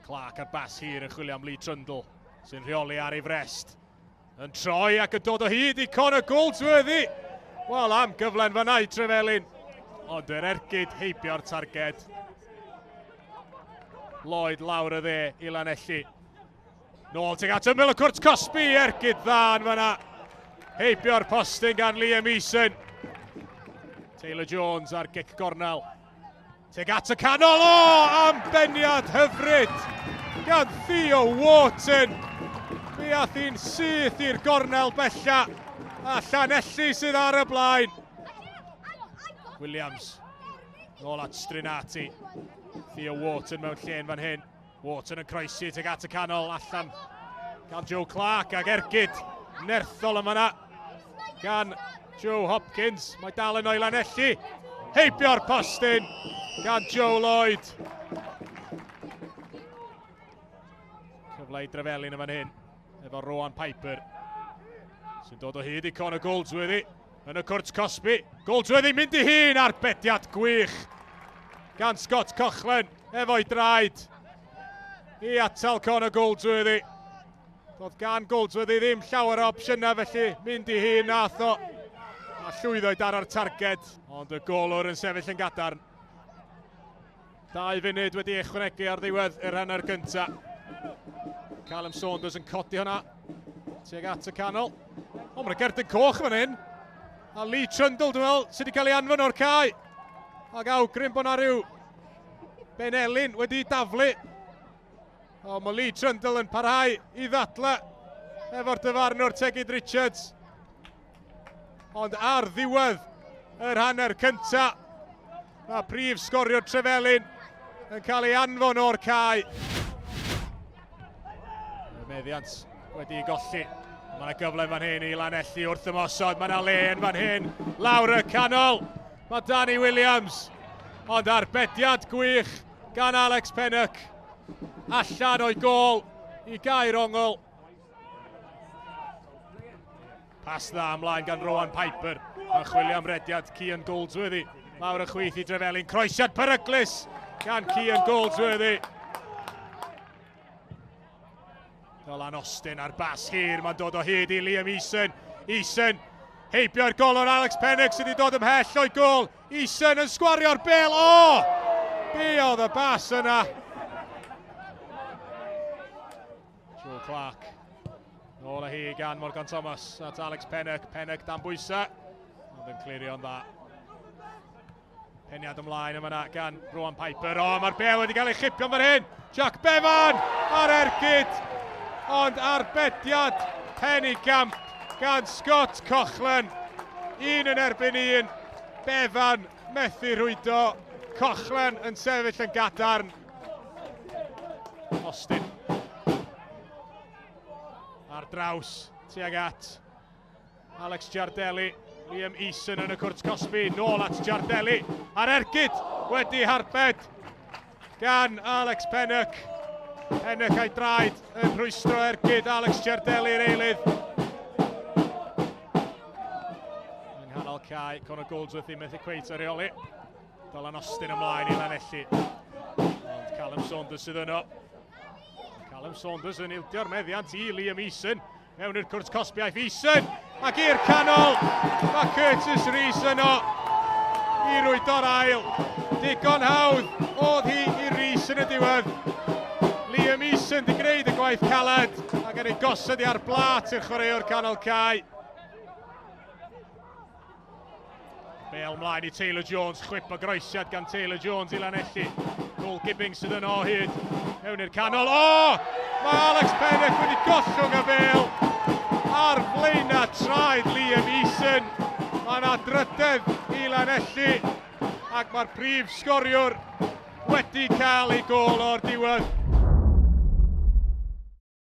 Clark ar bas hir yn chwilio am Lee Trundle, sy'n rheoli ar ei frest. Yn troi ac yn dod o hyd i Connor Goldsworthy. Wel, am gyflen fan'na i Trefelin. Ond yr ergyd heibio'r targed. Lloyd lawr y dde i Llanelli. Nôl tuag at ymyl y cwrt Cosby, ergyd dda yn fan'na. Heibio'r postyn gan Liam Eason. Taylor Jones ar gic gornel. Tuag at y canol, am beniad hyfryd gan Theo Wharton. Mi ath hi'n syth i'r gornel bella, a Llanelli sydd ar y blaen. Williams, nôl at Strinati. Theo Wharton mewn llên fan hyn. Wharton yn croesi tuag at y canol, allan gan Joe Clark ag ergyd nerthol yma na gan Joe Hopkins. Mae dal yn o'i Llanelli. Heibio'r postyn gan Joe Lloyd. Cyfle i Trefelin yn fan hyn, efo Rowan Piper, sy'n dod o hyd i Connor Goldsworthy yn y cwrt Cosby. Goldsworthy mynd i hun ar bediad gwych gan Scott Cochlan efo'i draed i atal Connor Goldsworthy. Doedd gan Goldsworthy ddim llawer o opsiynau, felly mynd i hun nath o, a llwyddo'i dar ar targed, ond y golwr yn sefyll yn gadarn. 2 funud wedi ychwanegu ar ddiwedd yr hanner gyntaf. Callum Saunders yn codi hwnna tuag at y canol. O, mae'n gerdyn coch fan hyn. A Lee Trundle, dwi'n meddwl, sydd wedi cael ei anfon o'r cae. Ac awgrym bod yna rhyw benelyn wedi daflu. O, mae Lee Trundle yn parhau i ddadle efo'r dyfarnwr Tegid Richards. Ond ar ddiwedd yr hanner cynta, mae prif sgoriwr Trefelin yn cael ei anfon o'r cae. Meddiant wedi golli. Mae yna gyfle fan hyn i Llanelli wrth ymosod. Mae yna le yn fan hyn. Lawr y canol. Mae Danny Williams. Ond arbediad gwych gan Alex Pennock. Allan o'i gol i Gair Ongl. Pas dda ymlaen gan Rowan Piper. Mae'n chwilio am rediad Cian Goldsworthy. Lawr y chwith i Trefelin. Croesiad peryglus gan Cian Goldsworthy. Dolan Austin ar bas hir, mae'n dod o hyd i Liam Eason. Eason, heibio'r golwr Alex Pennock sydd wedi dod ymhell o'i gol. Eason yn sgwario'r bel, be oedd y bas yna? Joe Clark, nôl â hi gan Morgan Thomas at Alex Pennock. Pennock dan bwysa, ond yn clirio'n dda. Peniad ymlaen yma gan Rowan Piper. Mae'r bel wedi cael ei chipio'n fan hyn. Jack Bevan ar ergyd. Ond arbediad Pennycamp gan Scott Cochlan. 1 yn erbyn 1. Bevan methu rhwydo. Cochlan yn sefyll yn gadarn. Austin ar draws tuag at Alex Jardelli. Liam Eason yn y cwrt Cosby. Nôl at Jardelli. Ar ergyd wedi harbed gan Alex Pennock. Pennock a'i draed yn rhwystro ergyd Alex Jardelli'r eilydd. Yng nghanol cae, Connor Goldsworthy methu cweit ar reoli. Dolan Austin ymlaen i Llanelli. Ond Callum Saunders sydd yno. Callum Saunders yn ildio'r meddiant i Liam Eason. Mewn i'r cwrt Cosby aeth Eason. Ac i'r canol, mae Curtis Rees yno i rwydo'r ail. Digon hawdd oedd hi i Rees yn y diwedd. Liam Eason di gwneud y gwaith caled ac yn ei gosod i ar blat i'r chwaraewr canol cae. Bel mlaen i Taylor Jones, chwip o groesiad gan Taylor Jones i Llanelli. Cole Gibbing sydd yno o hyd mewn i'r canol. Mae Alex Pennock wedi gollwng y bel ar flaena traed Liam Eason. Mae yna drydedd i Llanelli ac mae'r prif sgoriwr wedi cael ei gol o'r diwedd.